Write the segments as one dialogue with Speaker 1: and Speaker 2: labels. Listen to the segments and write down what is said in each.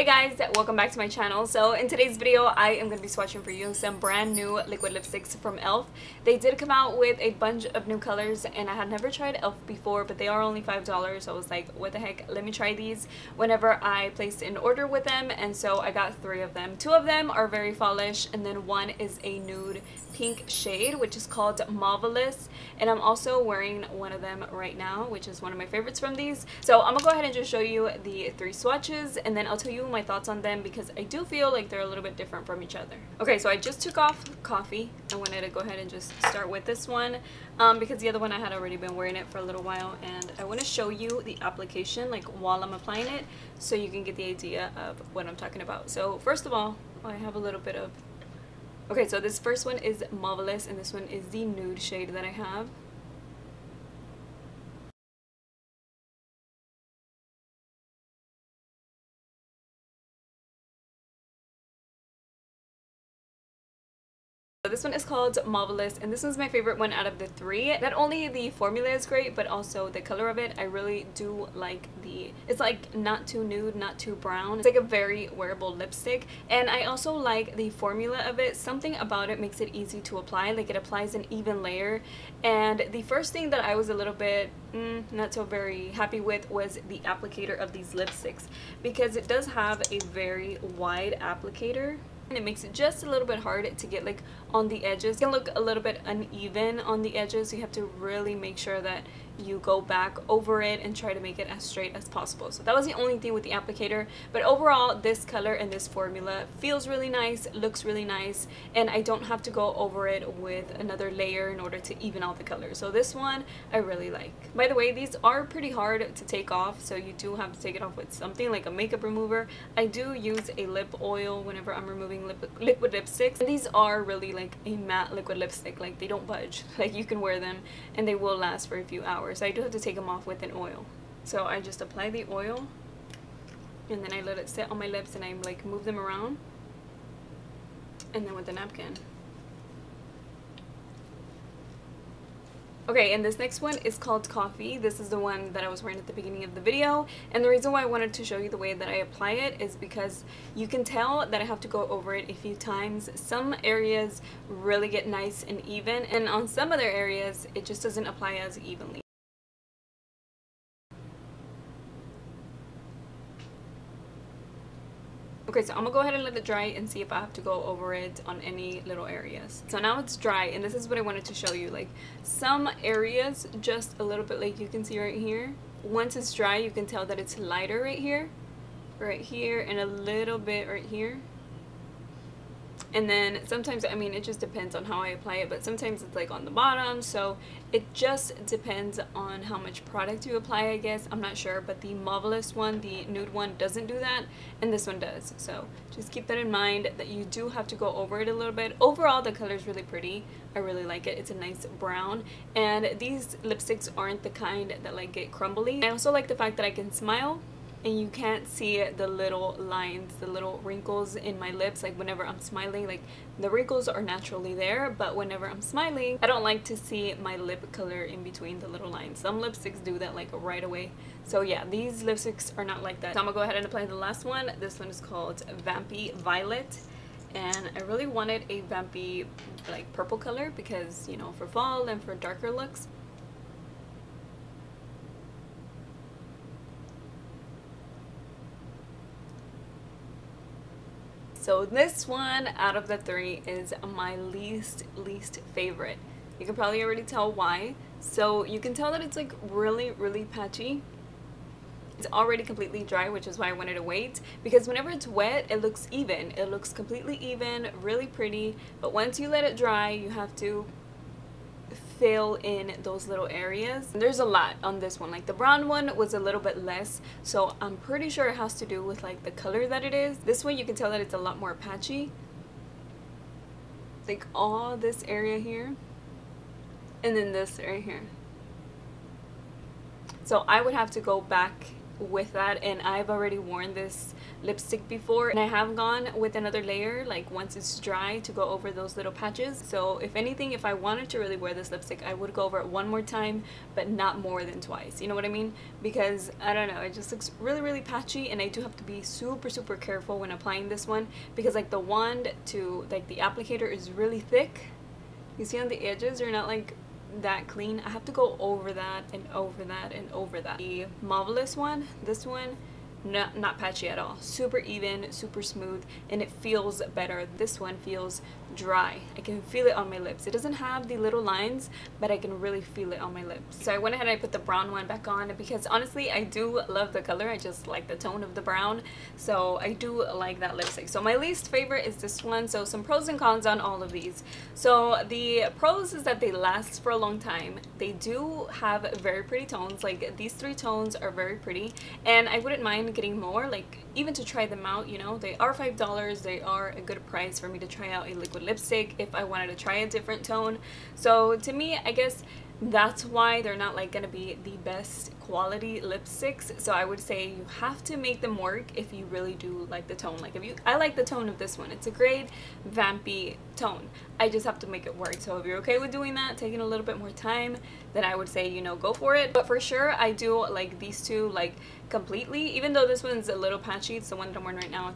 Speaker 1: Hey guys, welcome back to my channel. So in today's video I am going to be swatching for you some brand new liquid lipsticks from e.l.f. They did come out with a bunch of new colors and I had never tried e.l.f. before, but they are only $5, so I was like, what the heck, let me try these whenever I placed an order with them. And so I got 3 of them. 2 of them are very fallish and then 1 is a nude pink shade which is called Mauvelous, and I'm also wearing one of them right now, which is one of my favorites from these. So I'm gonna go ahead and just show you the 3 swatches and then I'll tell you my thoughts on them because I do feel like they're a little bit different from each other. Okay, so I just took off coffee. I wanted to go ahead and just start with this one because the other one I had already been wearing it for a little while, and I want to show you the application like while I'm applying it so you can get the idea of what I'm talking about. So first of all, I have a little bit of... Okay, so this first one is Mauvelous and this one is the nude shade that I have. So this one is called Mauvelous and this one's my favorite one out of the 3. Not only the formula is great, but also the color of it. I really do like it's like not too nude, not too brown. It's like a very wearable lipstick, and I also like the formula of it. Something about it makes it easy to apply, like it applies an even layer. And the first thing that I was a little bit not so very happy with was the applicator of these lipsticks, because it does have a very wide applicator. And it makes it just a little bit hard to get like on the edges. It can look a little bit uneven on the edges, so you have to really make sure that you go back over it and try to make it as straight as possible. So that was the only thing with the applicator, but overall this color and this formula feels really nice, looks really nice, and I don't have to go over it with another layer in order to even out the color. So this one I really like. By the way, these are pretty hard to take off, so you do have to take it off with something like a makeup remover. I do use a lip oil whenever I'm removing liquid lipsticks, and these are really like a matte liquid lipstick. Like they don't budge, like you can wear them and they will last for a few hours. So I do have to take them off with an oil. So I just apply the oil and then I let it sit on my lips and I like move them around, and then with the napkin. Okay, and this next one is called Coffee. This is the one that I was wearing at the beginning of the video, and the reason why I wanted to show you the way that I apply it is because you can tell that I have to go over it a few times. Some areas really get nice and even, and on some other areas it just doesn't apply as evenly. Okay, so I'm gonna go ahead and let it dry and see if I have to go over it on any little areas. So now it's dry, and this is what I wanted to show you. Like some areas just a little bit, like you can see right here. Once it's dry, you can tell that it's lighter right here, and a little bit right here. And then sometimes, I mean, it just depends on how I apply it, but sometimes it's like on the bottom, so it just depends on how much product you apply, I guess. I'm not sure, but the Mauvelous one, the nude one, doesn't do that, and this one does. So just keep that in mind, that you do have to go over it a little bit. Overall, the color is really pretty. I really like it. It's a nice brown, and these lipsticks aren't the kind that like get crumbly. I also like the fact that I can smile and you can't see the little lines, the little wrinkles in my lips. Like whenever I'm smiling, like the wrinkles are naturally there, but whenever I'm smiling, I don't like to see my lip color in between the little lines. Some lipsticks do that like right away. So yeah, these lipsticks are not like that. So I'm gonna go ahead and apply the last one. This one is called Vampy Violet, and I really wanted a vampy like purple color because, you know, for fall and for darker looks. So this one out of the 3 is my least favorite. You can probably already tell why. So you can tell that it's like really patchy. It's already completely dry, which is why I wanted to wait, because whenever it's wet it looks even. It looks completely even, really pretty, but once you let it dry you have to fill in those little areas. And there's a lot on this one. Like the brown one was a little bit less, so I'm pretty sure it has to do with like the color that it is. This one you can tell that it's a lot more patchy, like all this area here and then this right here. So I would have to go back with that, and I've already worn this lipstick before, and I have gone with another layer like once it's dry to go over those little patches. So if anything, if I wanted to really wear this lipstick, I would go over it one more time, but not more than twice, you know what I mean? Because I don't know, it just looks really patchy, and I do have to be super careful when applying this one, because like the wand to like the applicator is really thick. You see on the edges they're not like that clean. I have to go over that and over that and over that. The Mauvelous one, this one, not patchy at all. Super even, super smooth, and it feels better. This one feels dry. I can feel it on my lips. It doesn't have the little lines, but I can really feel it on my lips. So I went ahead and I put the brown one back on because honestly I do love the color. I just like the tone of the brown, so I do like that lipstick. So my least favorite is this one. So some pros and cons on all of these. So the pros is that they last for a long time. They do have very pretty tones. Like these 3 tones are very pretty, and I wouldn't mind getting more, like even to try them out, you know. They are $5. They are a good price for me to try out a liquid lipstick if I wanted to try a different tone. So to me, I guess that's why they're not like gonna be the best quality lipsticks. So I would say you have to make them work if you really do like the tone. Like I like the tone of this one. It's a great vampy tone. I just have to make it work. So if you're okay with doing that, taking a little bit more time, then I would say, you know, go for it. But for sure I do like these two like completely, even though this one's a little patchy. It's the one that I'm wearing right now.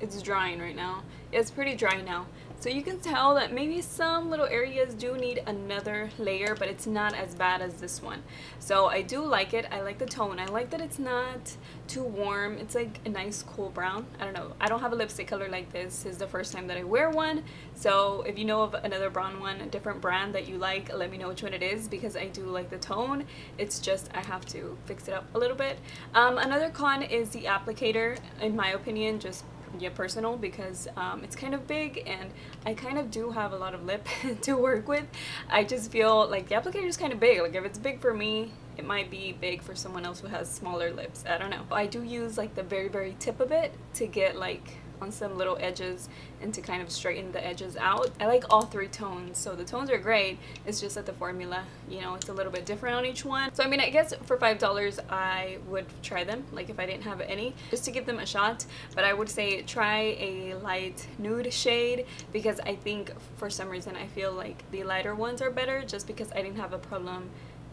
Speaker 1: It's drying right now. It's pretty dry now. So you can tell that maybe some little areas do need another layer, but it's not as bad as this one. So I do like it. I like the tone. I like that it's not too warm. It's like a nice cool brown. I don't know. I don't have a lipstick color like this. This is the first time that I wear one. So if you know of another brown one, a different brand that you like, let me know which one it is, because I do like the tone. It's just I have to fix it up a little bit. Another con is the applicator, in my opinion, just personal, because it's kind of big and I kind of do have a lot of lip to work with. I just feel like the applicator is kind of big. Like if it's big for me, it might be big for someone else who has smaller lips. I don't know. I do use like the very tip of it to get like on some little edges and to kind of straighten the edges out. I like all 3 tones, so the tones are great. It's just that the formula, you know, it's a little bit different on each one. So I mean, I guess for $5 I would try them, like if I didn't have any, just to give them a shot. But I would say try a light nude shade, because I think for some reason I feel like the lighter ones are better, just because I didn't have a problem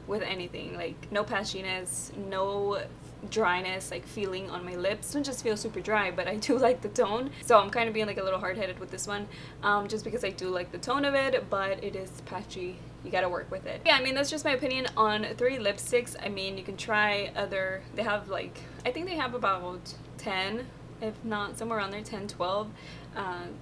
Speaker 1: with anything, like no patchiness, no dryness, like feeling on my lips. This one just feels super dry, but I do like the tone. So I'm kind of being like a little hard-headed with this one, just because I do like the tone of it, but it is patchy. You gotta work with it. Yeah, I mean, that's just my opinion on 3 lipsticks. I mean, you can try other, they have like, I think they have about 10, if not somewhere around there, 10, 12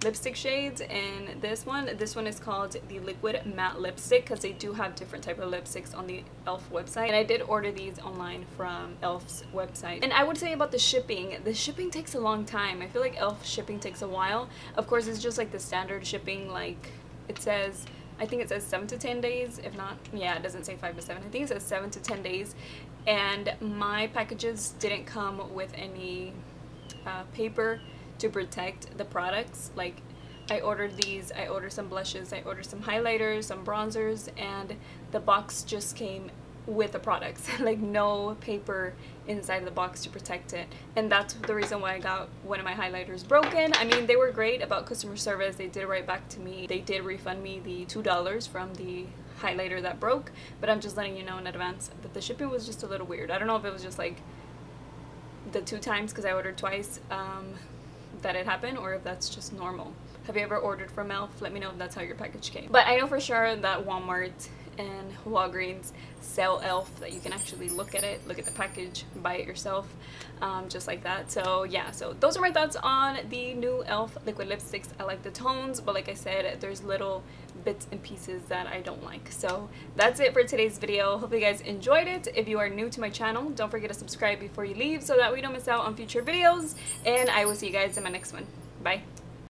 Speaker 1: lipstick shades. And this one is called the liquid matte lipstick, because they do have different type of lipsticks on the e.l.f. website, and I did order these online from e.l.f.'s website. And I would say about the shipping takes a long time. I feel like e.l.f. shipping takes a while. Of course, it's just like the standard shipping, like it says, I think it says 7 to 10 days, if not, yeah, it doesn't say 5 to 7, I think it says 7 to 10 days. And my packages didn't come with any paper to protect the products. Like I ordered these, I ordered some blushes, I ordered some highlighters, some bronzers, and the box just came with the products. Like no paper inside of the box to protect it. And that's the reason why I got one of my highlighters broken. I mean, they were great about customer service. They did write back to me. They did refund me the $2 from the highlighter that broke, but I'm just letting you know in advance that the shipping was just a little weird. I don't know if it was just like the 2 times, because I ordered twice, that it happened, or if that's just normal. Have you ever ordered from e.l.f.? Let me know if that's how your package came. But I know for sure that Walmart and Walgreens sell e.l.f. that you can actually look at it, look at the package, buy it yourself, just like that. So yeah, so those are my thoughts on the new e.l.f. liquid lipsticks. I like the tones, but like I said, there's little bits and pieces that I don't like. So that's it for today's video. Hope you guys enjoyed it. If you are new to my channel, don't forget to subscribe before you leave so that we don't miss out on future videos, and I will see you guys in my next one. Bye.